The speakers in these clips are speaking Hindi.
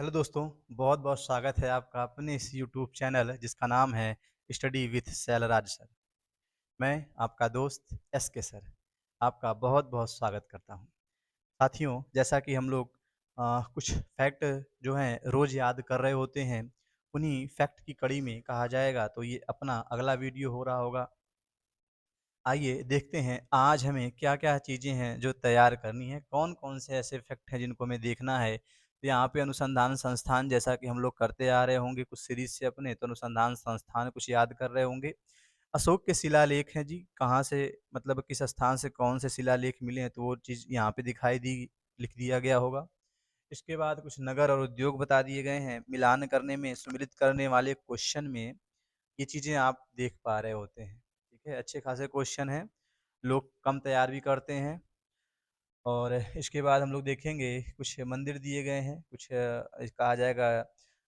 हेलो दोस्तों, बहुत-बहुत स्वागत है आपका अपने इस यूट्यूब चैनल जिसका नाम है स्टडी विथ शैलराज सर। मैं आपका दोस्त एसके सर, आपका बहुत-बहुत स्वागत करता हूँ। साथियों, जैसा कि हम लोग कुछ फैक्ट जो हैं रोज़ याद कर रहे होते हैं, उन्हीं फैक्ट की कड़ी में कहा जाएगा तो ये अपना अगला वीडियो हो रहा होगा। आइए देखते हैं आज हमें क्या-क्या चीज़ें हैं जो तैयार करनी है, कौन-कौन से ऐसे फैक्ट हैं जिनको हमें देखना है। तो यहाँ पे अनुसंधान संस्थान जैसा कि हम लोग करते आ रहे होंगे कुछ सीरीज़ से अपने, तो अनुसंधान संस्थान कुछ याद कर रहे होंगे। अशोक के शिलालेख हैं जी, कहाँ से मतलब किस स्थान से कौन से शिलालेख मिले हैं, तो वो चीज़ यहाँ पे दिखाई दी लिख दिया गया होगा। इसके बाद कुछ नगर और उद्योग बता दिए गए हैं, मिलान करने में सुमिलित करने वाले क्वेश्चन में ये चीज़ें आप देख पा रहे होते हैं, ठीक है? अच्छे खासे क्वेश्चन हैं, लोग कम तैयार भी करते हैं और इसके बाद हम लोग देखेंगे कुछ मंदिर दिए गए हैं, कुछ कहा जाएगा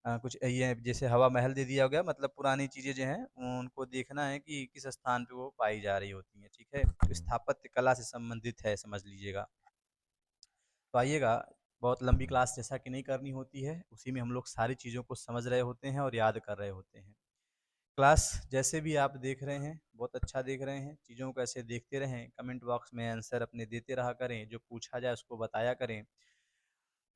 कुछ ये जैसे हवा महल दे दिया गया मतलब पुरानी चीज़ें जो हैं, उनको देखना है कि किस स्थान पे वो पाई जा रही होती हैं, ठीक है? तो स्थापत्य कला से संबंधित है समझ लीजिएगा। तो आइएगा, बहुत लंबी क्लास जैसा कि नहीं करनी होती है, उसी में हम लोग सारी चीज़ों को समझ रहे होते हैं और याद कर रहे होते हैं। क्लास जैसे भी आप देख रहे हैं, बहुत अच्छा देख रहे हैं, चीज़ों को ऐसे देखते रहें, कमेंट बॉक्स में आंसर अपने देते रहा करें, जो पूछा जाए उसको बताया करें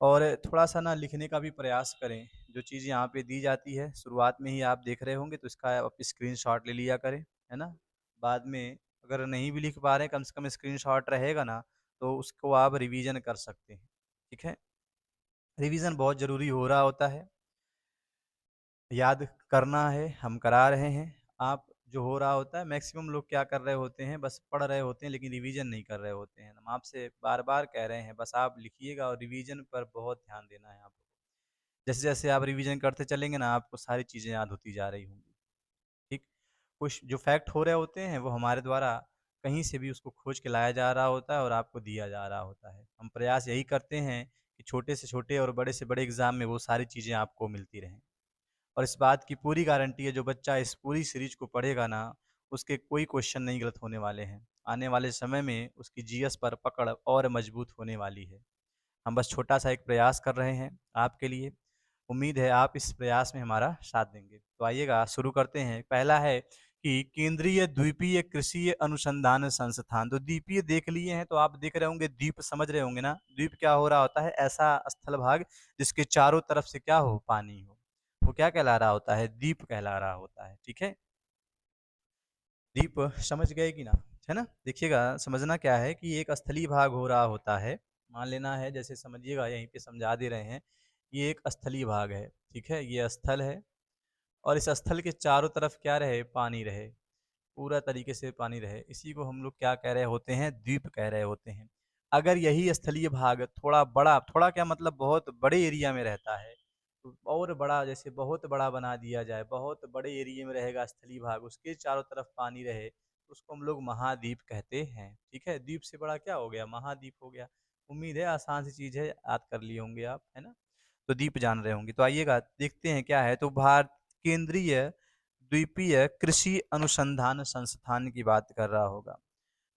और थोड़ा-सा ना लिखने का भी प्रयास करें। जो चीज़ यहाँ पे दी जाती है, शुरुआत में ही आप देख रहे होंगे तो इसका आप स्क्रीनशॉट ले लिया करें, है ना? बाद में अगर नहीं भी लिख पा रहे हैं, कम से कम स्क्रीनशॉट रहेगा ना, तो उसको आप रिवीज़न कर सकते हैं, ठीक है? रिवीज़न बहुत ज़रूरी हो रहा होता है। याद करना है, हम करा रहे हैं। आप जो हो रहा होता है मैक्सिमम लोग क्या कर रहे होते हैं, बस पढ़ रहे होते हैं लेकिन रिवीज़न नहीं कर रहे होते हैं। हम आपसे बार-बार कह रहे हैं बस आप लिखिएगा और रिवीज़न पर बहुत ध्यान देना है आपको। जैसे-जैसे आप रिवीज़न करते चलेंगे ना आपको सारी चीज़ें याद होती जा रही होंगी, ठीक? कुछ जो फैक्ट हो रहे होते हैं वो हमारे द्वारा कहीं से भी उसको खोज के लाया जा रहा होता है और आपको दिया जा रहा होता है। हम प्रयास यही करते हैं कि छोटे से छोटे और बड़े से बड़े एग्ज़ाम में वो सारी चीज़ें आपको मिलती रहें। और इस बात की पूरी गारंटी है जो बच्चा इस पूरी सीरीज़ को पढ़ेगा ना, उसके कोई क्वेश्चन नहीं गलत होने वाले हैं। आने वाले समय में उसकी जीएस पर पकड़ और मजबूत होने वाली है। हम बस छोटा-सा एक प्रयास कर रहे हैं आपके लिए। उम्मीद है आप इस प्रयास में हमारा साथ देंगे। तो आइएगा शुरू करते हैं। पहला है कि केंद्रीय द्वीपीय कृषि अनुसंधान संस्थान। तो द्वीपीय देख लिए हैं तो आप देख रहे होंगे द्वीप समझ रहे होंगे ना? द्वीप क्या हो रहा होता है? ऐसा स्थल भाग जिसके चारों तरफ से क्या हो? पानी हो। वो क्या कहला रहा होता है? द्वीप कहला रहा होता है। ठीक है? द्वीप समझ गए कि ना? है ना? देखिएगा समझना क्या है कि एक स्थलीय भाग हो रहा होता है। मान लेना है जैसे समझिएगा यहीं पे समझा दे रहे हैं। ये एक स्थलीय भाग है, ठीक है? ये स्थल है और इस स्थल के चारों तरफ क्या रहे? पानी रहे, पूरा तरीके से पानी रहे। इसी को हम लोग क्या कह रहे होते हैं? द्वीप कह रहे होते हैं। अगर यही स्थलीय भाग थोड़ा बड़ा थोड़ा क्या मतलब बहुत बड़े एरिया में रहता है, तो और बड़ा जैसे बहुत बड़ा बना दिया जाए, बहुत बड़े एरिया में रहेगा स्थलीय भाग, उसके चारों तरफ पानी रहे, तो उसको हम लोग महाद्वीप कहते हैं, ठीक है? द्वीप से बड़ा क्या हो गया? महाद्वीप हो गया। उम्मीद है आसान सी चीज़ है, याद कर लिए होंगे आप, है ना? तो द्वीप जान रहे होंगे। तो आइएगा देखते हैं क्या है, तो भारत केंद्रीय द्वीपीय कृषि अनुसंधान संस्थान की बात कर रहा होगा।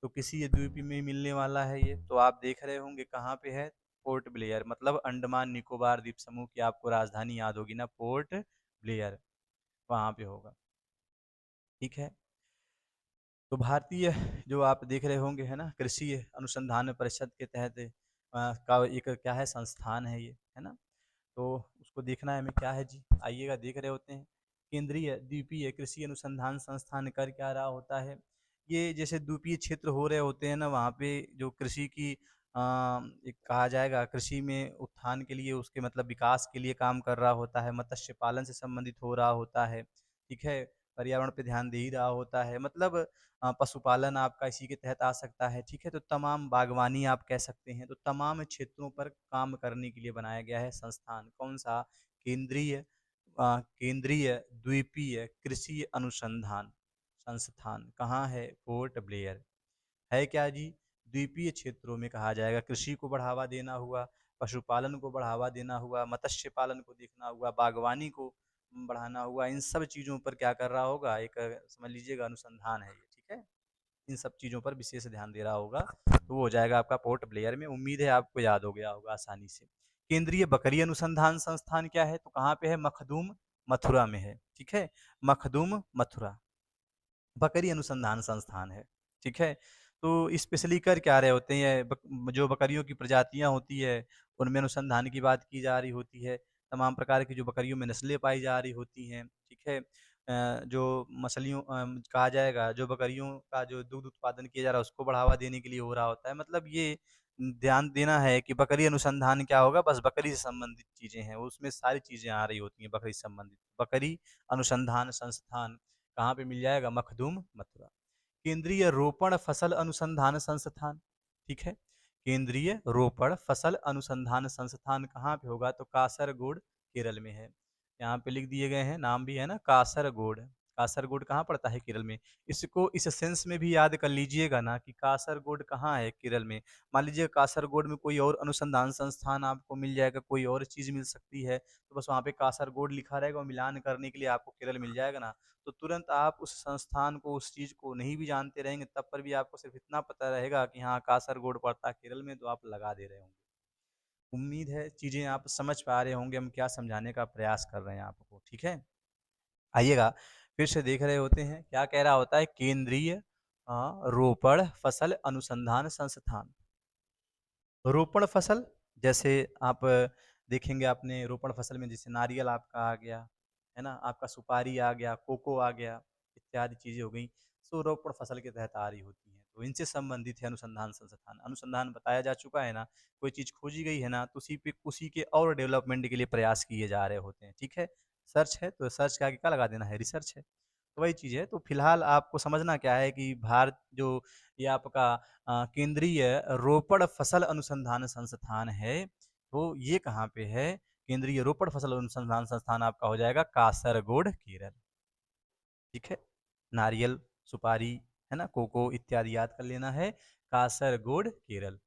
तो किसी द्वीप में मिलने वाला है ये, तो आप देख रहे होंगे कहाँ पे है? पोर्ट ब्लेयर मतलब अंडमान निकोबार द्वीप समूह की आपको राजधानी याद होगी ना, पोर्ट ब्लेयर, वहाँ पे होगा, ठीक है? तो भारतीय जो आप देख रहे होंगे है ना, कृषि अनुसंधान परिषद के तहत का एक क्या है संस्थान है ये, है ना? तो उसको देखना है हमें क्या है जी, आइएगा देख रहे होते हैं। केंद्रीय द्वीपीय कृषि अनुसंधान संस्थान कर क्या रहा होता है, ये जैसे द्वीपीय क्षेत्र हो रहे होते हैं ना, वहाँ पे जो कृषि की एक कहा जाएगा कृषि में उत्थान के लिए उसके मतलब विकास के लिए काम कर रहा होता है, मत्स्य पालन से संबंधित हो रहा होता है, ठीक है? पर्यावरण पे ध्यान दे ही रहा होता है, मतलब पशुपालन आपका इसी के तहत आ सकता है, ठीक है? तो तमाम बागवानी आप कह सकते हैं, तो तमाम क्षेत्रों पर काम करने के लिए बनाया गया है संस्थान। कौन-सा? केंद्रीय केंद्रीय द्वीपीय कृषि अनुसंधान संस्थान। कहाँ है? Port Blair. है क्या जी? द्वीपीय क्षेत्रों में कहा जाएगा कृषि को बढ़ावा देना हुआ, पशुपालन को बढ़ावा देना हुआ, मत्स्य पालन को देखना हुआ, बागवानी को बढ़ाना हुआ, इन सब चीज़ों पर क्या कर रहा होगा? एक समझ लीजिएगा अनुसंधान है ये, ठीक है? इन सब चीज़ों पर विशेष ध्यान दे रहा होगा, तो वो हो जाएगा आपका पोर्ट ब्लेयर में। उम्मीद है आपको याद हो गया होगा आसानी से। केंद्रीय बकरी अनुसंधान संस्थान क्या है? तो कहाँ पे है? मखदूम, मथुरा में है। ठीक है? मखदूम, मथुरा। बकरी अनुसंधान संस्थान है, ठीक है? तो स्पेशली कर क्या रहे होते हैं, जो बकरियों की प्रजातियाँ होती है, उनमें अनुसंधान की बात की जा रही होती है। तमाम प्रकार की जो बकरियों में नस्लें पाई जा रही होती हैं, ठीक है? जो कहा जाएगा, जो बकरियों का जो दूध उत्पादन किया जा रहा है, उसको बढ़ावा देने के लिए हो रहा होता है। मतलब ये ध्यान देना है कि बकरी अनुसंधान क्या होगा, बस बकरी से संबंधित चीज़ें हैं, उसमें सारी चीज़ें आ रही होती हैं बकरी से संबंधित। बकरी अनुसंधान संस्थान कहाँ पे मिल जाएगा? मखदूम, मथुरा। केंद्रीय रोपण फसल अनुसंधान संस्थान, ठीक है? केंद्रीय रोपण फसल अनुसंधान संस्थान कहाँ पे होगा? तो कासरगोड, केरल में है। यहाँ पे लिख दिए गए हैं, नाम भी है ना, कासरगोड। कासरगोड कहाँ पड़ता है? केरल में। इसको इस सेंस में भी याद कर लीजिएगा ना कि कासरगोड कहाँ है? केरल में। मान लीजिए कासरगोड में कोई और अनुसंधान संस्थान आपको मिल जाएगा, कोई और चीज़ मिल सकती है, तो बस वहाँ पे कासरगोड लिखा रहेगा और मिलान करने के लिए आपको केरल मिल जाएगा ना, तो तुरंत आप उस संस्थान को, उस चीज़ को नहीं भी जानते रहेंगे, तब पर भी आपको सिर्फ इतना पता रहेगा कि हाँ, कासरगोड पड़ता है केरल में, तो आप लगा दे रहे होंगे। उम्मीद है चीज़ें आप समझ पा रहे होंगे, हम क्या समझाने का प्रयास कर रहे हैं आपको, ठीक है? आइएगा, फिर से देख रहे होते हैं, क्या कह रहा होता है? केंद्रीय रोपण फसल अनुसंधान संस्थान। रोपण फसल, जैसे आप देखेंगे, आपने रोपण फसल में जैसे नारियल आपका आ गया, है ना? आपका सुपारी आ गया, कोको आ गया, इत्यादि चीज़ें हो गई, सो रोपण फसल के तहत आ रही होती हैं। तो इनसे संबंधित है अनुसंधान संस्थान। अनुसंधान बताया जा चुका है ना, कोई चीज़ खोजी गई है ना, तो उसी के और डेवलपमेंट के लिए प्रयास किए जा रहे होते हैं, ठीक है? सर्च है, तो सर्च के आगे क्या लगा देना है? रिसर्च है। तो वही चीज़ है, तो फिलहाल आपको समझना क्या है कि भारत जो ये आपका केंद्रीय रोपड़ फसल अनुसंधान संस्थान है, तो ये कहाँ पे है? केंद्रीय रोपड़ फसल अनुसंधान संस्थान आपका हो जाएगा कासरगोड, केरल। ठीक है? नारियल, सुपारी, है ना? कोको इत्यादि याद कर लेना है। कासरगोड, केरल।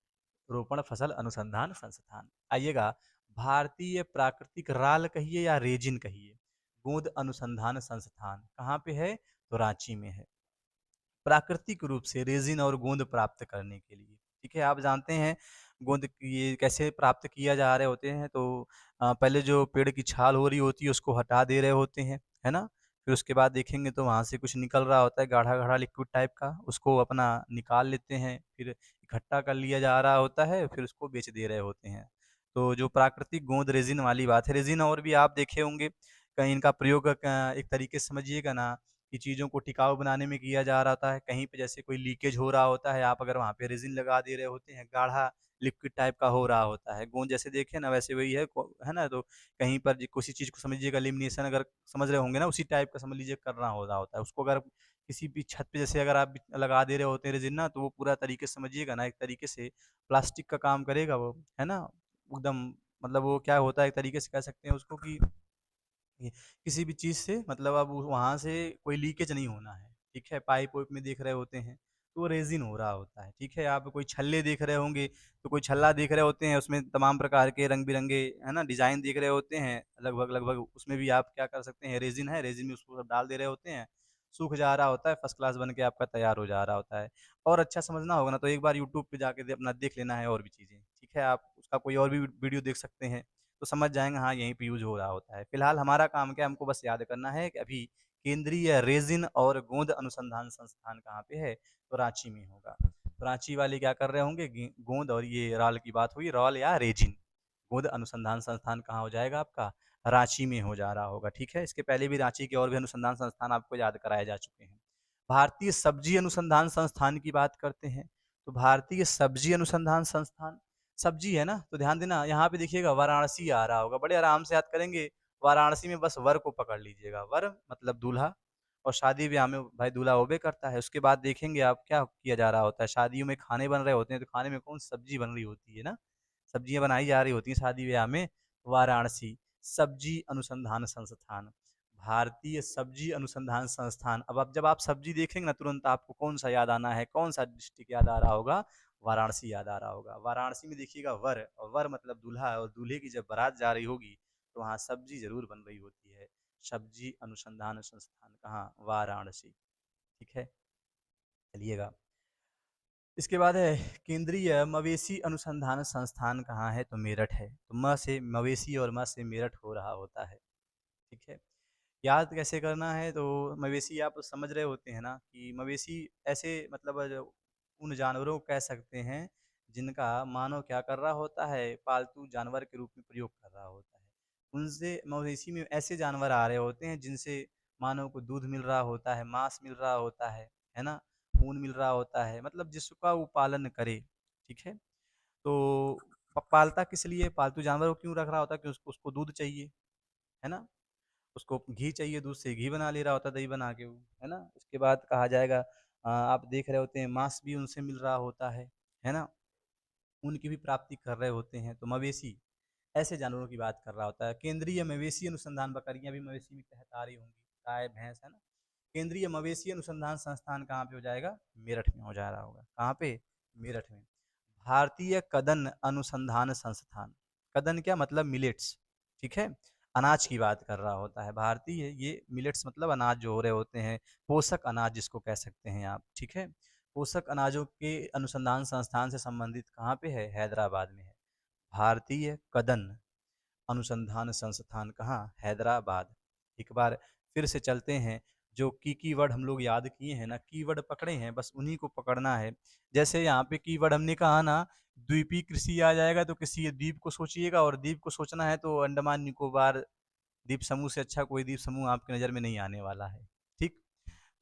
रोपण फसल अनुसंधान संस्थान। आइएगा, भारतीय प्राकृतिक राल कहिए या रेजिन कहिए, गोंद अनुसंधान संस्थान कहाँ पे है? तो रांची में है। प्राकृतिक रूप से रेजिन और गोंद प्राप्त करने के लिए, ठीक है? आप जानते हैं गोंद ये कैसे प्राप्त किया जा रहे होते हैं, तो पहले जो पेड़ की छाल हो रही होती है उसको हटा दे रहे होते हैं, है ना? फिर उसके बाद देखेंगे तो वहाँ से कुछ निकल रहा होता है गाढ़ा-गाढ़ा लिक्विड टाइप का, उसको अपना निकाल लेते हैं, फिर इकट्ठा कर लिया जा रहा होता है, फिर उसको बेच दे रहे होते हैं। तो जो प्राकृतिक गोंद रेजिन वाली बात है, रेजिन और भी आप देखे होंगे, कहीं इनका प्रयोग एक तरीके से समझिएगा ना कि चीज़ों को टिकाऊ बनाने में किया जा रहा होता है। कहीं पे जैसे कोई लीकेज हो रहा होता है, आप अगर वहाँ पे रेज़िन लगा दे रहे होते हैं, गाढ़ा लिक्विड टाइप का हो रहा होता है। गोंद जैसे देखे ना वैसे वही है ना? तो कहीं पर किसी चीज़ को समझिएगा, लेमिनेशन अगर समझ रहे होंगे ना, उसी टाइप का समझ लीजिए करना हो रहा होता है। उसको अगर किसी भी छत पे जैसे अगर आप लगा दे रहे होते हैं रेज़िन ना, तो वो पूरा तरीके से समझिएगा ना, एक तरीके से प्लास्टिक का काम करेगा वो, है ना? एकदम, मतलब वो क्या होता है, एक तरीके से कह सकते हैं उसको कि ये किसी भी चीज़ से, मतलब अब वहाँ से कोई लीकेज नहीं होना है, ठीक है? पाइप-वाइप में देख रहे होते हैं, तो वो रेज़िन हो रहा होता है, ठीक है? आप कोई छल्ले देख रहे होंगे, तो कोई छल्ला देख रहे होते हैं, उसमें तमाम प्रकार के रंग-बिरंगे, है ना, डिज़ाइन देख रहे होते हैं, लगभग-लगभग उसमें भी आप क्या कर सकते हैं, रेज़िन है, रेज़िन में उसको सब डाल दे रहे होते हैं, सूख जा रहा होता है, फर्स्ट क्लास बन के आपका तैयार हो जा रहा होता है। और अच्छा समझना होगा ना, तो एक बार यूट्यूब पे जाके अपना देख लेना है और भी चीज़ें, ठीक है? आप उसका कोई और भी वीडियो देख सकते हैं। तो समझ जाएँगे हाँ, यहीं पे यूज़ हो रहा होता है। फिलहाल हमारा काम क्या है, हमको बस याद करना है कि अभी केंद्रीय रेज़िन और गोंद अनुसंधान संस्थान कहाँ पे है? तो रांची में होगा। तो रांची वाले क्या कर रहे होंगे, गोंद और ये राल की बात हुई, राल या रेजिन। गोंद अनुसंधान संस्थान कहाँ हो जाएगा आपका? रांची में हो जा रहा होगा, ठीक है? इसके पहले भी रांची के और भी अनुसंधान संस्थान आपको याद कराए जा चुके हैं। भारतीय सब्जी अनुसंधान संस्थान की बात करते हैं, तो भारतीय सब्जी अनुसंधान संस्थान, सब्जी है ना, तो ध्यान देना, यहाँ पे देखिएगा वाराणसी आ रहा होगा, बड़े आराम से याद करेंगे। वाराणसी में बस वर को पकड़ लीजिएगा, वर मतलब दूल्हा, और शादी-ब्याह में भाई दूल्हा होबे करता है। उसके बाद देखेंगे आप क्या किया जा रहा होता है, शादियों में खाने बन रहे होते हैं, तो खाने में कौन सब्जी बन रही होती है ना, सब्जियाँ बनाई जा रही होती हैं शादी-ब्याह में, वाराणसी, सब्जी अनुसंधान संस्थान, भारतीय सब्जी अनुसंधान संस्थान। अब आप जब आप सब्जी देखेंगे ना, तुरंत आपको कौन-सा याद आना है, कौन-सा डिस्ट्रिक्ट याद आ रहा होगा? वाराणसी याद आ रहा होगा। वाराणसी में देखिएगा वर, और वर मतलब दूल्हा, और दूल्हे की जब बारात जा रही होगी, तो वहाँ सब्जी ज़रूर बन रही होती है। सब्जी अनुसंधान संस्थान कहाँ? वाराणसी, ठीक है? चलिएगा, इसके बाद है केंद्रीय मवेशी अनुसंधान संस्थान कहाँ है, तो मेरठ है। तो म से मवेशी और म से मेरठ हो रहा होता है, ठीक है। याद कैसे करना है, तो मवेशी आप समझ रहे होते हैं ना कि मवेशी ऐसे मतलब उन जानवरों को कह सकते हैं जिनका मानव क्या कर रहा होता है, पालतू जानवर के रूप में प्रयोग कर रहा होता है। उनसे मवेशी में ऐसे जानवर आ रहे होते हैं जिनसे मानव को दूध मिल रहा होता है, मांस मिल रहा होता है ना, ऊन मिल रहा होता है, मतलब जिसका वो पालन करे, ठीक है। तो पालता किस लिए, पालतू जानवर को क्यों रख रहा होता है कि उसको उसको दूध चाहिए, है ना, उसको घी चाहिए, दूध से घी बना ले रहा होता है, दही बना के वो, है ना। उसके बाद कहा जाएगा आप देख रहे होते हैं मांस भी उनसे मिल रहा होता है ना, उनकी भी प्राप्ति कर रहे होते हैं। तो मवेशी ऐसे जानवरों की बात कर रहा होता है। केंद्रीय मवेशी अनुसंधान, बकरियां भी मवेशी में तहत आ रही होंगी, गाय भैंस, है ना। केंद्रीय मवेशी अनुसंधान संस्थान कहाँ पे हो जाएगा, मेरठ में हो जा रहा होगा। कहाँ पे, मेरठ में। भारतीय कदन अनुसंधान संस्थान, कदन क्या मतलब मिलेट्स, ठीक है, अनाज की बात कर रहा होता है। भारतीय ये मिलेट्स मतलब अनाज जो हो रहे होते हैं, पोषक अनाज जिसको कह सकते हैं आप, ठीक है। पोषक अनाजों के अनुसंधान संस्थान से संबंधित कहाँ पे है, हैदराबाद में है। भारतीय कदन अनुसंधान संस्थान कहाँ, हैदराबाद। एक बार फिर से चलते हैं, जो कीवर्ड हम लोग याद किए हैं ना, कीवर्ड पकड़े हैं, बस उन्हीं को पकड़ना है। जैसे यहाँ पे कीवर्ड हमने कहा ना, द्वीपीय कृषि आ जाएगा, तो किसी द्वीप को सोचिएगा, और द्वीप को सोचना है तो अंडमान निकोबार द्वीप समूह से अच्छा कोई द्वीप समूह आपकी नज़र में नहीं आने वाला है, ठीक।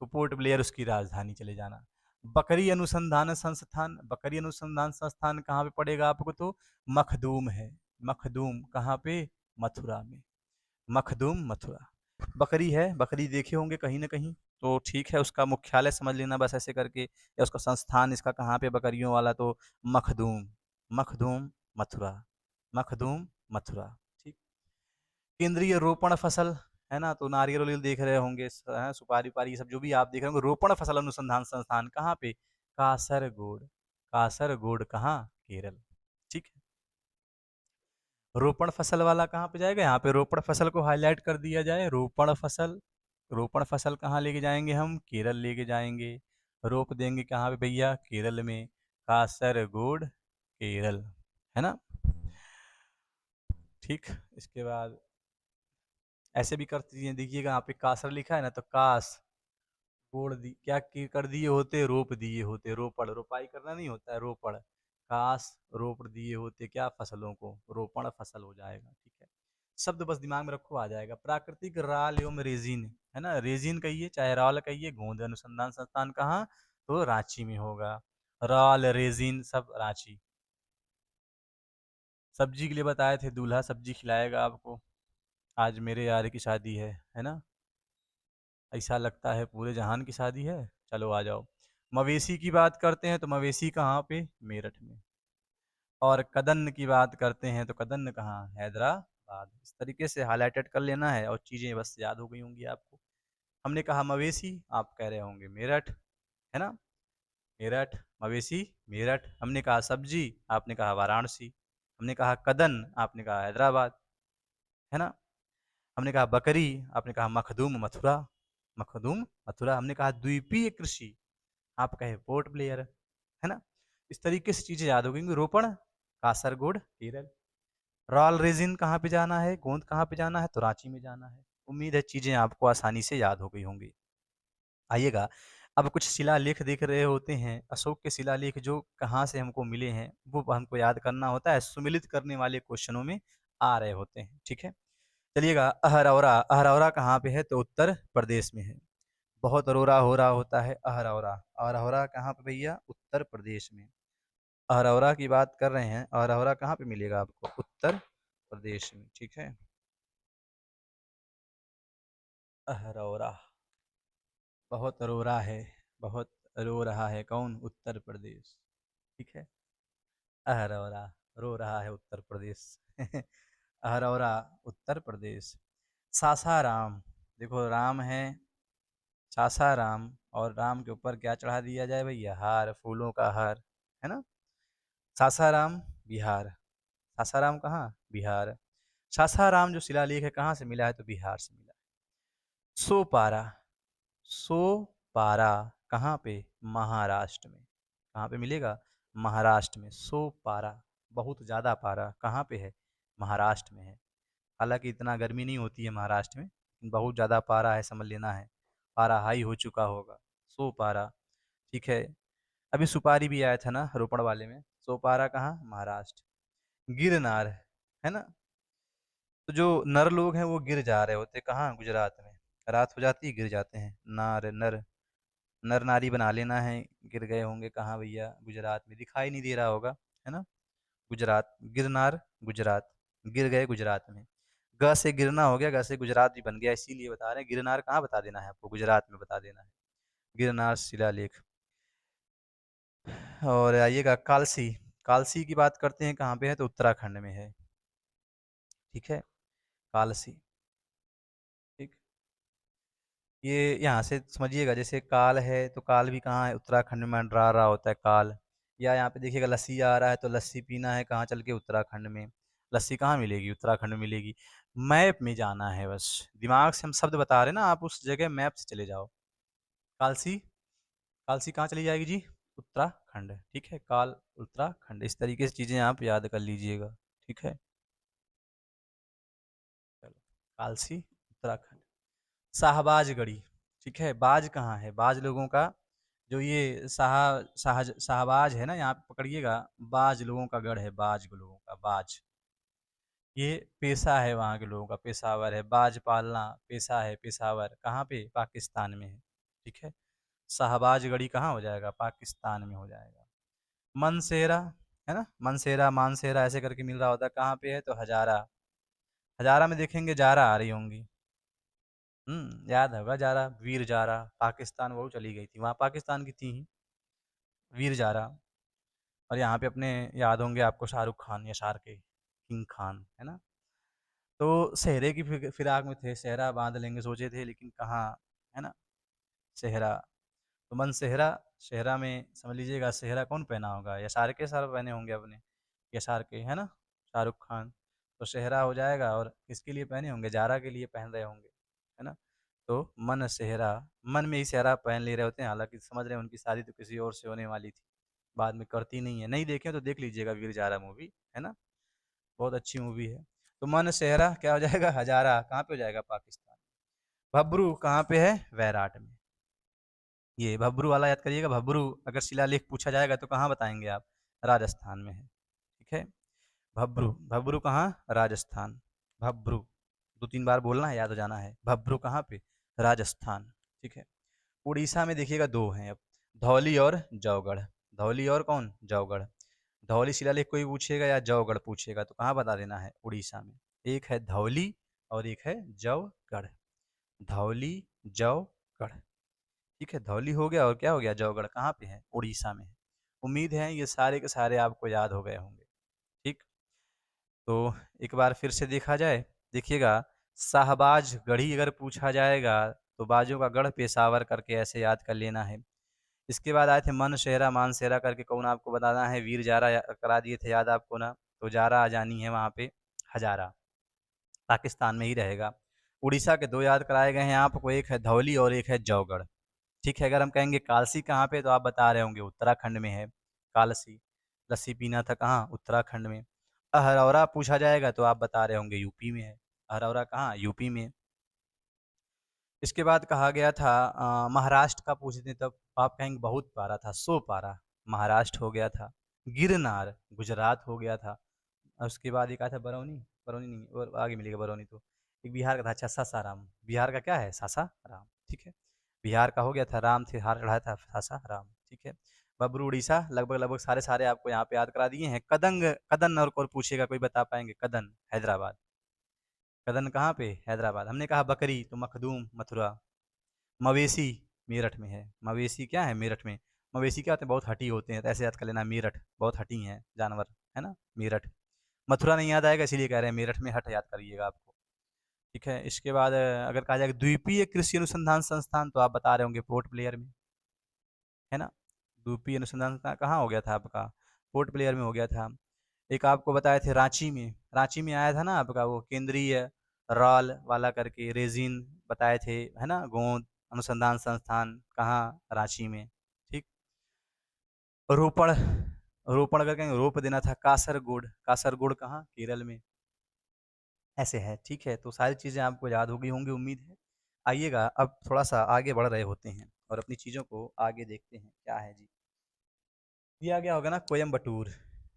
तो पोर्ट ब्लेयर उसकी राजधानी चले जाना। बकरी अनुसंधान संस्थान, बकरी अनुसंधान संस्थान कहाँ पे पड़ेगा आपको, तो मखदूम है। मखदूम कहाँ पे, मथुरा में। मखदूम मथुरा। बकरी है, बकरी देखे होंगे कहीं ना कहीं, तो ठीक है, उसका मुख्यालय समझ लेना बस ऐसे करके, या उसका संस्थान इसका कहाँ पे बकरियों वाला, तो मखदूम। मखदूम मथुरा, मखदूम मथुरा, ठीक। केंद्रीय रोपण फसल, है ना, तो नारियल वारियल देख रहे होंगे, सुपारी उपारी, ये सब जो भी आप देख रहे होंगे, रोपण फसल अनुसंधान संस्थान कहाँ पे, कासरगोड। कासरगोड कहाँ, केरल, ठीक है। रोपण फसल वाला कहाँ पे जाएगा, यहाँ पे रोपण फसल को हाईलाइट कर दिया जाए, रोपण फसल। रोपण फसल कहाँ लेके जाएंगे हम, केरल लेके जाएंगे। रोप देंगे कहाँ पे भैया, केरल में, कासरगोड केरल, है ना, ठीक। इसके बाद ऐसे भी कर दिए, देखिएगा यहाँ पे कासर लिखा है ना, तो कास गोड़ दी क्या कर दिए होते, रोप दिए होते, रोपड़ रोपाई करना नहीं होता है, रोपड़। कास रोप दिए होते क्या, फसलों को, रोपण फसल हो जाएगा, ठीक है। शब्द बस दिमाग में रखो, आ जाएगा। प्राकृतिक राल एवं रेजिन, है ना, रेजिन कहिए चाहे राल कहिए, गोंद अनुसंधान संस्थान कहाँ, तो रांची में होगा। राल रेजिन सब रांची। सब्जी के लिए बताए थे, दूल्हा सब्जी खिलाएगा आपको, आज मेरे यार की शादी है ना, ऐसा लगता है पूरे जहान की शादी है। चलो आ जाओ। मवेशी की बात करते हैं, तो मवेशी कहाँ पे, मेरठ में। और कदन की बात करते हैं, तो कदन कहाँ, हैदराबाद। इस तरीके से हाईलाइटेड कर लेना है, और चीज़ें बस याद हो गई होंगी आपको। हमने कहा मवेशी, आप कह रहे होंगे मेरठ, है ना, मेरठ। मवेशी मेरठ। हमने कहा सब्जी, आपने कहा वाराणसी। हमने कहा कदन, आपने कहा हैदराबाद, है ना। हमने कहा बकरी, आपने कहा मखदूम मथुरा। मखदूम मथुरा। हमने कहा द्वीपीय कृषि, आप कहे पोर्ट ब्लेयर, है ना। इस तरीके से चीजें याद हो गई। रोपण, कासरगोड केरल। रॉल रेजिन कहाँ पे जाना है, गोंद कहाँ पे जाना है, तो रांची में जाना है। उम्मीद है चीजें आपको आसानी से याद हो गई होंगी। आइएगा, अब कुछ शिलालेख देख रहे होते हैं, अशोक के शिलालेख जो कहाँ से हमको मिले हैं, वो हमको याद करना होता है, सुमिलित करने वाले क्वेश्चनों में आ रहे होते हैं, ठीक है। चलिएगा, अहरौरा। अहरौरा कहाँ पे है, तो उत्तर प्रदेश में है। बहुत अरोरा हो रहा होता है, अहरौरा। अहरौरा कहाँ पे भैया, उत्तर प्रदेश में। अहरौरा की बात कर रहे हैं, अहरौरा कहाँ पे मिलेगा आपको, उत्तर प्रदेश में, ठीक है। अहरौरा, बहुत अरोरा है, बहुत रो रहा है कौन, उत्तर प्रदेश, ठीक है। अहरौरा रो रहा है उत्तर प्रदेश। अहरौरा उत्तर प्रदेश। सासाराम, देखो राम है, सासाराम, और राम के ऊपर क्या चढ़ा दिया जाए भैया, हार, फूलों का हार, है ना। सासाराम बिहार। सासाराम कहाँ, बिहार। सासाराम जो शिलालेख है कहाँ से मिला है, तो बिहार से मिला है। सोपारा, सोपारा कहाँ पे, महाराष्ट्र में। कहाँ पे मिलेगा? महाराष्ट्र में। पारा, बहुत ज़्यादा पारा कहाँ पे है? महाराष्ट्र में है। हालाँकि इतना गर्मी नहीं होती है महाराष्ट्र में, बहुत ज़्यादा पारा है, समझ लेना है। पारा हाई हो चुका होगा, पारा, ठीक है। अभी सुपारी भी आया था ना रोपड़ वाले में, पारा कहाँ? महाराष्ट्र। गिरनार, है ना? तो जो नर लोग हैं वो गिर जा रहे होते कहाँ? गुजरात में। रात हो जाती है गिर जाते हैं। नार नर, नर नारी बना लेना है। गिर गए होंगे कहाँ भैया? गुजरात में। दिखाई नहीं दे रहा होगा, है ना? गुजरात, गिरनार, गुजरात। गिर गए गुजरात में। ग से गिरना हो गया, ग से गुजरात भी बन गया, इसीलिए बता रहे हैं। गिरनार कहाँ बता देना है आपको? गुजरात में बता देना है। गिरनार शिलालेख। और आइएगा कालसी। कालसी की बात करते हैं, कहाँ पे है? तो उत्तराखंड में है, ठीक है। कालसी, ठीक। ये यहाँ से समझिएगा, जैसे काल है तो काल भी कहाँ है? उत्तराखंड में मंडरा रहा होता है काल। या यहाँ पे देखिएगा लस्सी आ रहा है, तो लस्सी पीना है कहाँ चल के? उत्तराखंड में। लस्सी कहाँ मिलेगी? उत्तराखंड में मिलेगी। मैप में जाना है बस, दिमाग से हम शब्द बता रहे हैं ना, आप उस जगह मैप से चले जाओ। कालसी, कालसी कहाँ चली जाएगी जी? उत्तराखंड, ठीक है। काल, उत्तराखंड, इस तरीके से चीज़ें आप याद कर लीजिएगा, ठीक है। चलो, कालसी, उत्तराखंड। शाहबाजगढ़ी, ठीक है। बाज कहाँ है? बाज लोगों का, जो ये शाहबाज है ना, यहाँ पे पकड़िएगा। बाज लोगों का गढ़ है, बाज लोगों का, बाज। ये पेशा है वहाँ के लोगों का, पेशावर है। बाज पालना पेशा है, पेशावर। कहाँ पे? पाकिस्तान में है, ठीक है। शाहबाजगढ़ी कहाँ हो जाएगा? पाकिस्तान में हो जाएगा। मनसेरा, है ना? मनसेरा, मानसेरा ऐसे करके मिल रहा होता है, कहाँ पे है? तो हजारा। हजारा में देखेंगे जारा आ रही होंगी। याद होगा जारा, वीर जारा। पाकिस्तान वो चली गई थी, वहाँ पाकिस्तान की थी ही, वीर जारा। और यहाँ पे अपने याद होंगे आपको शाहरुख खान या शार के किंग खान, है ना? तो सेहरे की फिराक में थे, सेहरा बांध लेंगे सोचे थे, लेकिन कहाँ, है ना? सेहरा, तो मन सेहरा। सेहरा में समझ लीजिएगा, सेहरा कौन पहना होगा? या शार के सर पहने होंगे अपने, या शार के, है ना? शाहरुख खान। तो सेहरा हो जाएगा। और किसके लिए पहने होंगे? जारा के लिए पहन रहे होंगे, है ना? तो मन सेहरा, मन में ही सेहरा पहन ले रहे होते हैं। हालांकि समझ रहे हैं उनकी शादी तो किसी और से होने वाली थी, बाद में करती नहीं है। नहीं देखें तो देख लीजिएगा वीर जारा मूवी, है ना? बहुत अच्छी मूवी है। तो मन सेहरा क्या हो जाएगा? हजारा कहाँ पे हो जाएगा? पाकिस्तान। भब्रू कहाँ पे है? वैराट में। ये भब्रू वाला याद करिएगा। भब्रू अगर शिलालेख पूछा जाएगा तो कहाँ बताएंगे आप? राजस्थान में है, ठीक है। भब्रू, भब्रू कहाँ? राजस्थान। भब्रू, दो तीन बार बोलना है, याद हो जाना है। भब्रू कहाँ पे? राजस्थान, ठीक है। उड़ीसा में देखिएगा दो हैं अब, धौली और जौगढ़। धौली और कौन? जौगढ़। धौली शिलालेख कोई पूछेगा या जौगढ़ पूछेगा तो कहाँ बता देना है? उड़ीसा में। एक है धौली और एक है जौगढ़। धौली, जौगढ़, ठीक है। धौली हो गया, और क्या हो गया? जौगढ़ कहाँ पे है? उड़ीसा में है। उम्मीद है ये सारे के सारे आपको याद हो गए होंगे, ठीक। तो एक बार फिर से देखा जाए, देखिएगा, शाहबाज गढ़ी अगर पूछा जाएगा तो बाजू का गढ़ पेशावर करके ऐसे याद कर लेना है। इसके बाद आए थे मन शेरा मान शेरा करके, कौन आपको बताना है? वीर जारा करा दिए थे याद आपको ना, तो जारा आ जानी है वहाँ पे। हजारा पाकिस्तान में ही रहेगा। उड़ीसा के दो याद कराए गए हैं आपको, एक है धौली और एक है जौगढ़, ठीक है। अगर हम कहेंगे कालसी कहाँ पे, तो आप बता रहे होंगे उत्तराखंड में है कालसी। लस्सी पीना था कहाँ? उत्तराखंड में। अहरौरा पूछा जाएगा तो आप बता रहे होंगे यूपी में है। अहरौरा कहाँ? यूपी में। इसके बाद कहा गया था महाराष्ट्र का पूछते तब आप कहेंगे बहुत पारा था, 100 पारा। महाराष्ट्र हो गया था। गिरनार गुजरात हो गया था। और उसके बाद एक आया था बरौनी, बरौनी नहीं, और आगे मिलेगा बरौनी तो। एक बिहार का था, अच्छा, सासाराम। बिहार का क्या है? सासाराम, ठीक है। बिहार का हो गया था, राम थे, हार चढ़ाया था, सासाराम, ठीक है। बबरू उड़ीसा, लगभग लगभग सारे सारे आपको यहाँ पे याद करा दिए हैं। कदंग, कदन और पूछेगा कोई, बता पाएंगे? कदन हैदराबाद। कदन कहाँ पे? हैदराबाद। हमने कहा बकरी तो मखदूम मथुरा। मवेशी मेरठ में है। मवेशी क्या है? मेरठ में। मवेशी क्या होते हैं? बहुत हटी होते हैं, तो ऐसे याद कर लेना, मेरठ बहुत हटी हैं जानवर, है ना? मेरठ। मथुरा नहीं याद आएगा, इसीलिए कह रहे हैं मेरठ में हट याद करिएगा आपको, ठीक है। इसके बाद अगर कहा जाएगा द्वीपीय कृषि अनुसंधान संस्थान, तो आप बता रहे होंगे पोर्ट ब्लेयर में, है ना? द्वीपीय अनुसंधान संस्थान कहाँ हो गया था आपका? पोर्ट ब्लेयर में हो गया था। एक आपको बताए थे रांची में, रांची में आया था ना आपका वो केंद्रीय रॉल वाला करके रेजिन बताए थे, है ना? गोंद अनुसंधान संस्थान कहाँ? रांची में, ठीक। रोपण, रोपण अगर कहेंगे रोप देना था कासरगोड, कासरगोड कहाँ? केरल में। ऐसे है, ठीक है? तो सारी चीज़ें आपको याद हो गई होंगी उम्मीद है। आइएगा अब थोड़ा-सा आगे बढ़ रहे होते हैं और अपनी चीज़ों को आगे देखते हैं, क्या है जी? ये आ गया होगा ना कोयम्बटूर।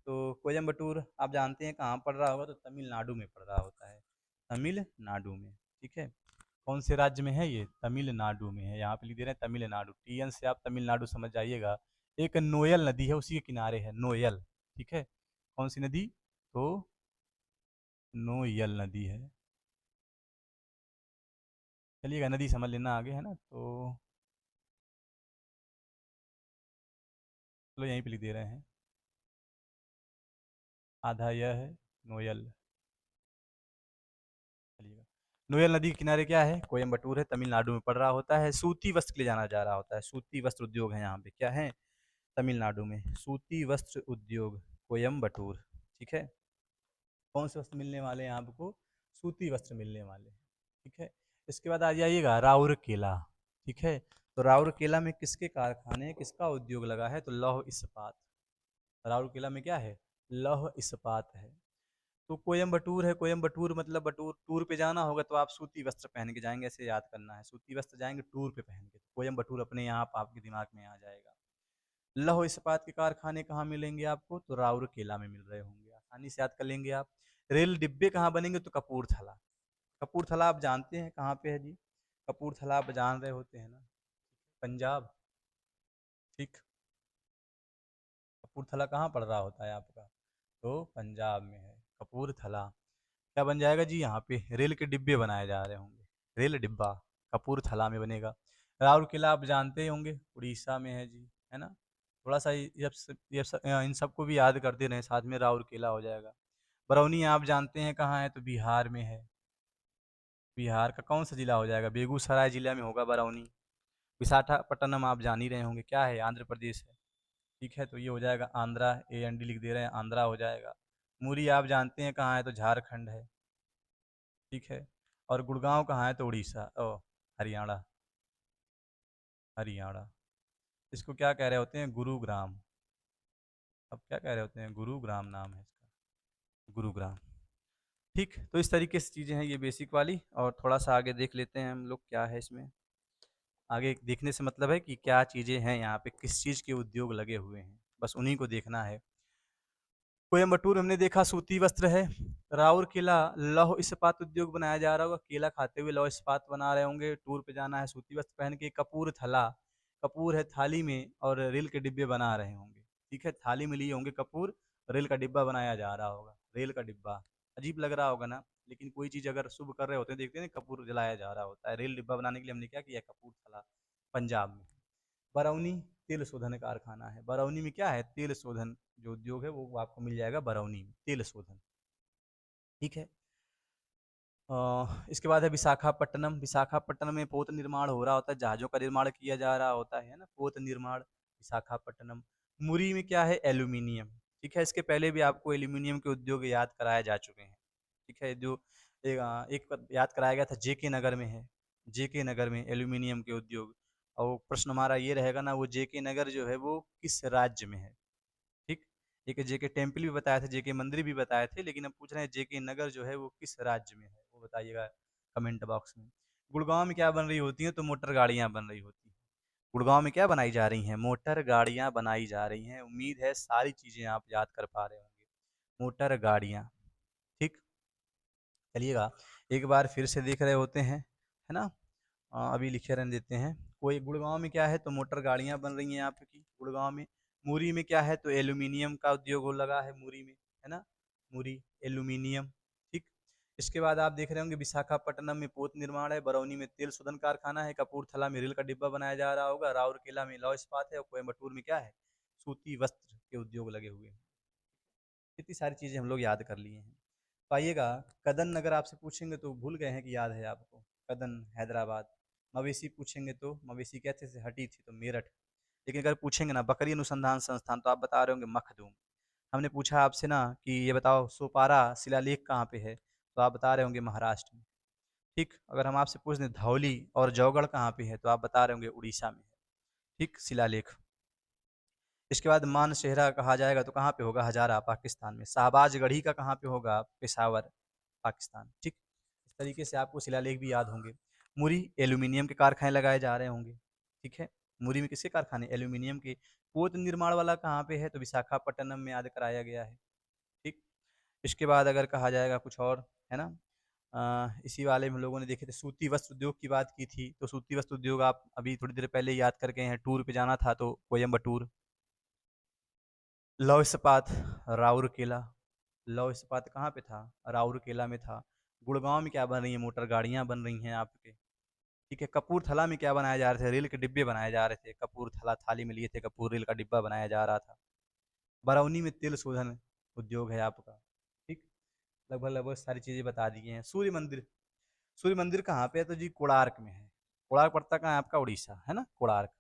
तो कोयम्बटूर आप जानते हैं कहाँ पड़ रहा होगा? तो तमिलनाडु में पड़ रहा होता है, तमिलनाडु में, ठीक है? कौन से राज्य में है ये? तमिलनाडु में है। यहाँ पे लिख दे रहे हैं तमिलनाडु, टीएन से आप तमिलनाडु समझ जाइएगा। एक नोयल नदी है, उसी के किनारे है नोयल, ठीक है? कौन सी नदी? तो नोयल नदी है। चलिएगा नदी समझ लेना आगे, है ना? तो चलो यहीं पे लिख दे रहे हैं, आधा यह है नोयल। चलिएगा, नोयल नदी के किनारे क्या है? कोयम्बटूर है, तमिलनाडु में पड़ रहा होता है। सूती वस्त्र के लिए जाना जा रहा होता है, सूती वस्त्र उद्योग है यहाँ पे, क्या है? तमिलनाडु में सूती वस्त्र उद्योग, कोयम्बटूर, ठीक है? कौन से वस्त्र मिलने वाले हैं आपको? सूती वस्त्र मिलने वाले हैं, ठीक है? इसके बाद आ जाइएगा राउरकेला, ठीक है? तो राउरकेला में किसके कारखाने, किसका उद्योग लगा है? तो लौह इस्पात। राउरकेला में क्या है? लौह इस्पात है। तो कोयम्बटूर है, कोयम्बटूर मतलब बटूर, टूर पे जाना होगा तो आप सूती वस्त्र पहन के जाएंगे, ऐसे याद करना है, सूती वस्त्र जाएंगे टूर पे पहन के, तो कोयम्बटूर अपने यहाँ आपके दिमाग में आ जाएगा। लौह इस्पात के कारखाने कहाँ मिलेंगे आपको? तो राउरकेला में मिल रहे होंगे, आसानी से याद कर लेंगे आप। रेल डिब्बे कहाँ बनेंगे? तो कपूरथला। कपूरथला आप जानते हैं कहाँ पे है जी? कपूरथला आप जान रहे होते हैं ना, पंजाब, ठीक? कपूरथला कहाँ पड़ रहा होता है आपका? तो पंजाब में है कपूरथला। क्या बन जाएगा जी? यहाँ पे रेल के डिब्बे बनाए जा रहे होंगे, रेल डिब्बा कपूरथला में बनेगा। राउरकेला आप जानते ही होंगे, उड़ीसा में है जी, है ना? थोड़ा सा इन सबको भी याद करते रहें, साथ में राउरकेला हो जाएगा। बरौनी आप जानते हैं कहाँ है? तो बिहार में है। बिहार का कौन सा जिला हो जाएगा? बेगूसराय जिला में होगा बरौनी। विशाखापट्टनम आप जान ही रहे होंगे, क्या है? आंध्र प्रदेश है, ठीक है? तो ये हो जाएगा आंध्रा, AND लिख दे रहे हैं, आंध्रा हो जाएगा। मुरी आप जानते हैं कहाँ है? तो झारखंड है, ठीक है? और गुड़गांव कहाँ है? तो उड़ीसा, ओ हरियाणा, हरियाणा। इसको क्या कह रहे होते हैं? गुरुग्राम। अब क्या कह रहे होते हैं? गुरुग्राम नाम है इसका, गुरुग्राम, ठीक? तो इस तरीके से चीज़ें हैं ये बेसिक वाली, और थोड़ा सा आगे देख लेते हैं हम लोग क्या है इसमें। आगे देखने से मतलब है कि क्या चीज़ें हैं यहाँ पे, किस चीज़ के उद्योग लगे हुए हैं, बस उन्हीं को देखना है। कोयम्बटूर हमने देखा सूती वस्त्र है। राउरकेला लौह इस्पात उद्योग बनाया जा रहा होगा, केला खाते हुए लौह इस्पात बना रहे होंगे, टूर पे जाना है सूती वस्त्र पहन के। कपूरथला, कपूर है थाली में और रेल के डिब्बे बना रहे होंगे, ठीक है? थाली में लिए होंगे कपूर, रेल का डिब्बा बनाया जा रहा होगा, रेल का डिब्बा। अजीब लग रहा होगा ना, लेकिन कोई चीज़ अगर शुभ कर रहे होते हैं, देखते हैं ना कपूर जलाया जा रहा होता है। रेल डिब्बा बनाने के लिए हमने क्या किया? कपूरथला, पंजाब में। बरौनी तेल शोधन कारखाना है, बरौनी में क्या है? तेल शोधन जो उद्योग है वो आपको मिल जाएगा बरौनी में, तेल शोधन, ठीक है? इसके बाद है विशाखापट्टनम, विशाखापट्टनम में पोत निर्माण हो रहा होता है, जहाज़ों का निर्माण किया जा रहा होता है ना, पोत निर्माण, विशाखापट्टनम। मुरी में क्या है? एल्यूमिनियम, ठीक है? इसके पहले भी आपको एल्यूमिनियम के उद्योग याद कराए जा चुके हैं, ठीक है? जो एक याद कराया गया था JK नगर में है, JK नगर में एल्यूमिनियम के उद्योग। और प्रश्न हमारा ये रहेगा ना, वो JK नगर जो है वो किस राज्य में है, ठीक? एक JK टेम्पल भी बताया था, JK मंदिर भी बताए थे, लेकिन अब पूछ रहे हैं JK नगर जो है वो किस राज्य में है, वो बताइएगा कमेंट बॉक्स में। गुड़गांव में क्या बन रही होती हैं? तो मोटर गाड़ियाँ बन रही होती हैं। गुड़गांव में क्या बनाई जा रही हैं? मोटर गाड़ियाँ बनाई जा रही हैं। उम्मीद है सारी चीज़ें आप याद कर पा रहे होंगे। मोटर गाड़ियाँ, ठीक? चलिएगा एक बार फिर से देख रहे होते हैं, है ना? अभी लिखे रहने देते हैं। कोई गुड़गांव में क्या है? तो मोटर गाड़ियाँ बन रही हैं आपकी गुड़गांव में। मुरी में क्या है? तो एल्यूमिनियम का उद्योग हो लगा है मुरी में, है ना? मुरी एल्यूमिनियम, ठीक? इसके बाद आप देख रहे होंगे विशाखापट्टनम में पोत निर्माण है, बरौनी में तेल शोधन कारखाना है, कपूरथला में रेल का डिब्बा बनाया जा रहा होगा, राउरकेला में लौह इस्पात है, और कोयम्बटूर में क्या है? सूती वस्त्र के उद्योग लगे हुए हैं। इतनी सारी चीज़ें हम लोग याद कर लिए हैं। तो आइएगा, कदन अगर आपसे पूछेंगे तो भूल गए हैं कि याद है आपको? कदन हैदराबाद। मवेशी पूछेंगे तो मवेशी कैसे से हटी थी? तो मेरठ। लेकिन अगर पूछेंगे ना बकरी अनुसंधान संस्थान, तो आप बता रहे होंगे मखदूम। हमने पूछा आपसे ना कि ये बताओ सोपारा शिलालेख कहाँ पे है? तो आप बता रहे होंगे महाराष्ट्र में, ठीक? अगर हम आपसे पूछ दें धौली और जौगढ़ कहाँ पे है? तो आप बता रहे होंगे उड़ीसा में है, ठीक? शिलालेख। इसके बाद मानसेहरा कहा जाएगा तो कहाँ पे होगा? हजारा पाकिस्तान में। शाहबाजगढ़ी का कहाँ पे होगा? पेशावर पाकिस्तान। ठीक, इस तरीके से आपको शिलालेख भी याद होंगे। मुरी एल्यूमिनियम के कारखाने लगाए जा रहे होंगे। ठीक है, मुरी में किसके कारखाने? एल्यूमिनियम के। पोत निर्माण वाला कहाँ पे है? तो विशाखापट्टनम में याद कराया गया है। ठीक, इसके बाद अगर कहा जाएगा कुछ और, है ना, इसी वाले में हम लोगों ने देखे थे, सूती वस्त्र उद्योग की बात की थी, तो सूती वस्त्र उद्योग आप अभी थोड़ी देर पहले याद करके हैं, टूर पे जाना था तो कोयम्बटूर। लौह इस्पात राउरकेला। लौह इस्पात कहाँ पे था? राउरकेला में था। गुड़गांव में क्या बन रही है? मोटर गाड़ियाँ बन रही हैं आपके। ठीक है, कपूरथला में क्या बनाए जा रहे थे? रेल के डिब्बे बनाए जा रहे थे। कपूरथला थाली में लिए थे, कपूर रेल का डिब्बा बनाया जा रहा था। बरौनी में तेल शोधन उद्योग है आपका। ठीक, लगभग लगभग सारी चीज़ें बता दी हैं। सूर्य मंदिर, सूर्य मंदिर कहाँ पे है? तो जी कोणार्क में है। कोणार्क पड़ता कहाँ है आपका? उड़ीसा, है ना, कोणार्क।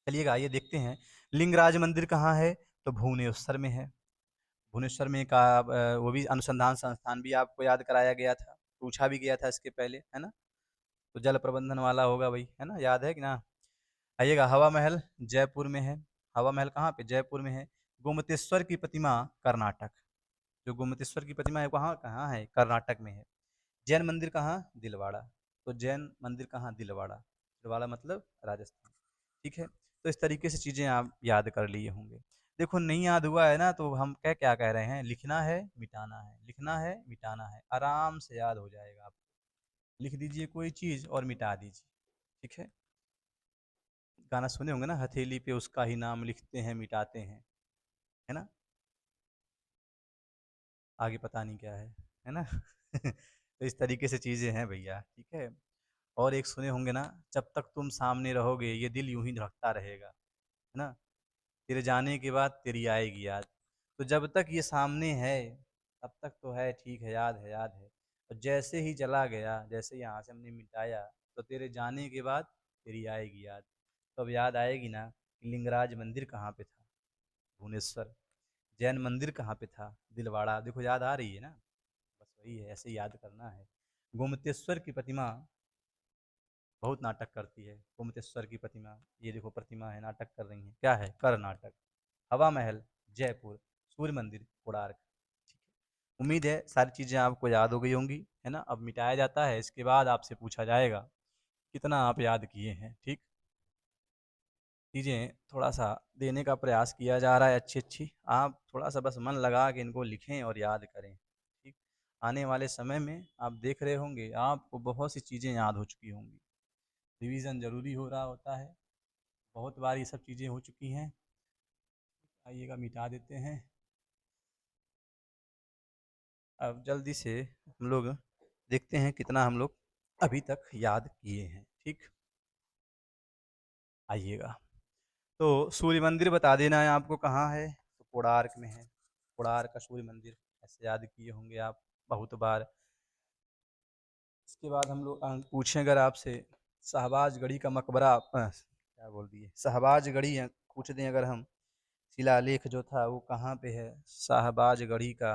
चलिएगा आइए देखते हैं, लिंगराज मंदिर कहाँ है? तो भुवनेश्वर में है। भुवनेश्वर में का वो भी अनुसंधान संस्थान भी आपको याद कराया गया था, पूछा भी गया था इसके पहले, है ना। तो जल प्रबंधन वाला होगा भाई, है ना, याद है कि ना। आइएगा, हवा महल जयपुर में है। हवा महल कहाँ पे? जयपुर में है। गोमतेश्वर की प्रतिमा कर्नाटक। जो गोमतेश्वर की प्रतिमा है वहाँ कहाँ है? कर्नाटक में है। जैन मंदिर कहाँ? दिलवाड़ा। तो जैन मंदिर कहाँ? दिलवाड़ा। दिलवाड़ा मतलब राजस्थान। ठीक है, तो इस तरीके से चीज़ें आप याद कर लिए होंगे। देखो नहीं याद हुआ है ना, तो हम क्या क्या कह रहे हैं? लिखना है, मिटाना है, लिखना है, मिटाना है, आराम से याद हो जाएगा आपको। लिख दीजिए कोई चीज़ और मिटा दीजिए। ठीक है, गाना सुने होंगे ना, हथेली पे उसका ही नाम लिखते हैं मिटाते हैं, है ना। आगे पता नहीं क्या है ना। तो इस तरीके से चीज़ें हैं भैया। ठीक है, और एक सुने होंगे ना, जब तक तुम सामने रहोगे ये दिल यूं ही धड़कता रहेगा, है ना। तेरे जाने के बाद तेरी आएगी याद। तो जब तक ये सामने है तब तक तो है, ठीक है, याद है, याद है। और जैसे ही चला गया, जैसे यहाँ से हमने मिटाया, तो तेरे जाने के बाद तेरी आएगी याद। तो अब याद आएगी ना कि लिंगराज मंदिर कहाँ पे था? भुवनेश्वर। जैन मंदिर कहाँ पे था? दिलवाड़ा। देखो याद आ रही है ना, बस वही है, ऐसे याद करना है। गोमतेश्वर की प्रतिमा बहुत नाटक करती है। गोमतेश्वर की प्रतिमा, ये देखो प्रतिमा है, नाटक कर रही है, क्या है? कर्नाटक। हवा महल जयपुर। सूर्य मंदिर कोणार्क। ठीक है, उम्मीद है सारी चीज़ें आपको याद हो गई होंगी, है ना। अब मिटाया जाता है, इसके बाद आपसे पूछा जाएगा कितना आप याद किए हैं। ठीक, चीज़ें थोड़ा सा देने का प्रयास किया जा रहा है, अच्छी अच्छी। आप थोड़ा सा बस मन लगा के इनको लिखें और याद करें। ठीक, आने वाले समय में आप देख रहे होंगे आपको बहुत सी चीज़ें याद हो चुकी होंगी। रिवीजन ज़रूरी हो रहा होता है, बहुत बार ये सब चीज़ें हो चुकी हैं। आइएगा मिटा देते हैं। अब जल्दी से हम लोग देखते हैं कितना हम लोग अभी तक याद किए हैं। ठीक, आइएगा, तो सूर्य मंदिर बता देना है आपको कहाँ है, तो कोणार्क में है। कोणार्क का सूर्य मंदिर ऐसे याद किए होंगे आप बहुत बार। इसके बाद हम लोग पूछें अगर आपसे, शहबाजगढ़ी का मकबरा, क्या बोल दिए, शहबाजगढ़ी पूछ दें अगर हम, शिलालेख जो था वो कहाँ पे है शहबाजगढ़ी का,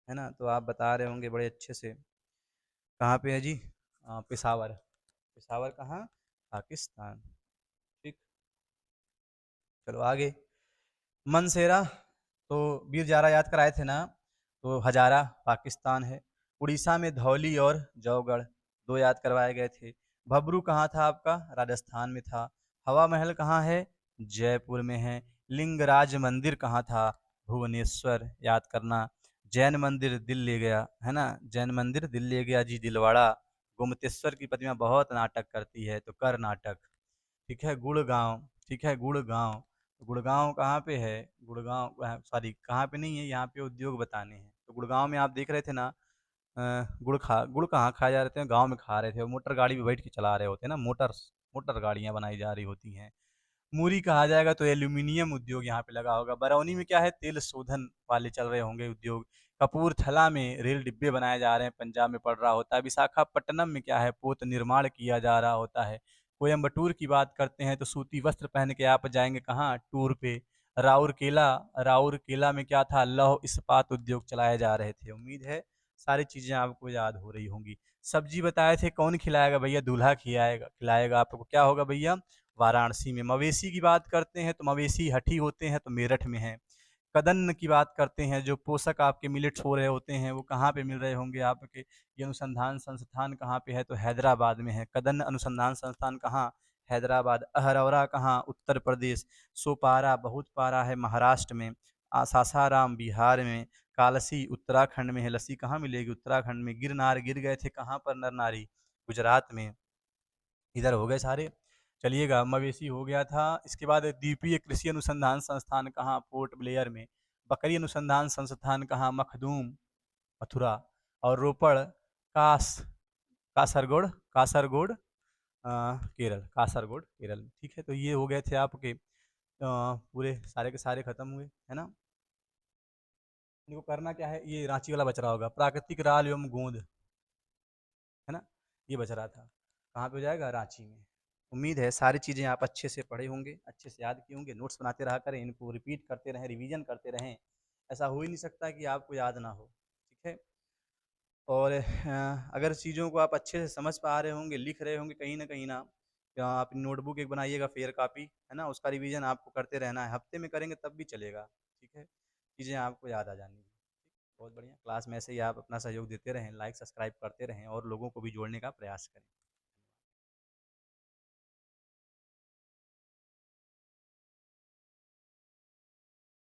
है ना, तो आप बता रहे होंगे बड़े अच्छे से कहाँ पे है जी। पेशावर। पेशावर कहाँ? पाकिस्तान। ठीक, चलो आगे। मनसेरा, तो वीर जारा याद कराए थे ना, तो हजारा पाकिस्तान है। उड़ीसा में धौली और जौगढ़ दो याद करवाए गए थे। भबरू कहाँ था आपका? राजस्थान में था। हवा महल कहाँ है? जयपुर में है। लिंगराज मंदिर कहाँ था? भुवनेश्वर, याद करना। जैन मंदिर दिल ले गया, है ना, जैन मंदिर दिल ले गया जी, दिलवाड़ा। गोमतेश्वर की प्रतिमा बहुत नाटक करती है, तो कर्नाटक। ठीक है, गुड़गांव। ठीक है, गुड़गांव। गुड़गांव कहाँ पे है? गुड़गांव सॉरी, कहाँ पे नहीं है, यहाँ पे उद्योग बताने हैं। तो गुड़गांव में आप देख रहे थे ना, गुड़ कहाँ खाए जा रहे थे? गांव में खा रहे थे, और मोटर गाड़ी पे बैठ के चला रहे होते हैं ना, मोटर गाड़ियाँ बनाई जा रही होती हैं। मुरी कहा जाएगा तो एल्यूमिनियम उद्योग यहाँ पे लगा होगा। बरौनी में क्या है? तेल शोधन वाले चल रहे होंगे उद्योग। कपूरथला में रेल डिब्बे बनाए जा रहे हैं, पंजाब में पड़ रहा होता है। विशाखापट्टनम में क्या है? पोत निर्माण किया जा रहा होता है। कोयम्बटूर की बात करते हैं तो सूती वस्त्र पहन के आप जाएंगे कहाँ? टूर पे। राउरकेला, राउरकेला में क्या था? लौह इस्पात उद्योग चलाए जा रहे थे। उम्मीद है सारी चीज़ें आपको याद हो रही होंगी। सब्जी बताए थे, कौन खिलाएगा भैया? दूल्हा खिलाएगा, खिलाएगा आपको। क्या होगा भैया? वाराणसी में। मवेशी की बात करते हैं तो मवेशी हठी होते हैं तो मेरठ में है। कदन्न की बात करते हैं, जो पोषक आपके मिलेट्स हो रहे होते हैं, वो कहाँ पे मिल रहे होंगे आपके? ये अनुसंधान संस्थान कहाँ पे है? तो हैदराबाद में है। कदन्न अनुसंधान संस्थान कहाँ? हैदराबाद। अहरौरा कहाँ? उत्तर प्रदेश। सोपारा, बहुत पारा है महाराष्ट्र में। सासाराम बिहार में। कालसी उत्तराखंड में है। लस्सी कहाँ मिलेगी? उत्तराखंड में। गिरनार गिर गए थे कहाँ पर नर नारी? गुजरात में। इधर हो गए सारे। चलिएगा, मवेशी हो गया था। इसके बाद द्वीपीय कृषि अनुसंधान संस्थान कहाँ? पोर्ट ब्लेयर में। बकरी अनुसंधान संस्थान कहाँ? मखदूम, मथुरा। और रोपड़, कास कासरगोड़ कासरगोड़ केरल। कासरगोड़ केरल। ठीक है, तो ये हो गए थे आपके पूरे सारे के सारे खत्म हुए, है ना? इनको करना क्या है, ये रांची वाला बच रहा होगा, प्राकृतिक राल एवं गोंद, है ना? ये बच रहा था। कहाँ पे हो जाएगा? रांची में। उम्मीद है सारी चीज़ें आप अच्छे से पढ़े होंगे, अच्छे से याद किए होंगे। नोट्स बनाते रहा करें, इनको रिपीट करते रहें, रिवीजन करते रहें। ऐसा हो ही नहीं सकता कि आपको याद ना हो। ठीक है? और अगर चीज़ों को आप अच्छे से समझ पा रहे होंगे, लिख रहे होंगे कहीं न कहीं ना, या आप नोटबुक एक बनाइएगा, फेयर कॉपी, है ना? उसका रिवीजन आपको करते रहना है। हफ्ते में करेंगे तब भी चलेगा। ठीक है? चीज़ें आपको याद आ जानी हैं। बहुत बढ़िया। क्लास में ऐसे ही आप अपना सहयोग देते रहें, लाइक, सब्सक्राइब करते रहें और लोगों को भी जोड़ने का प्रयास करें।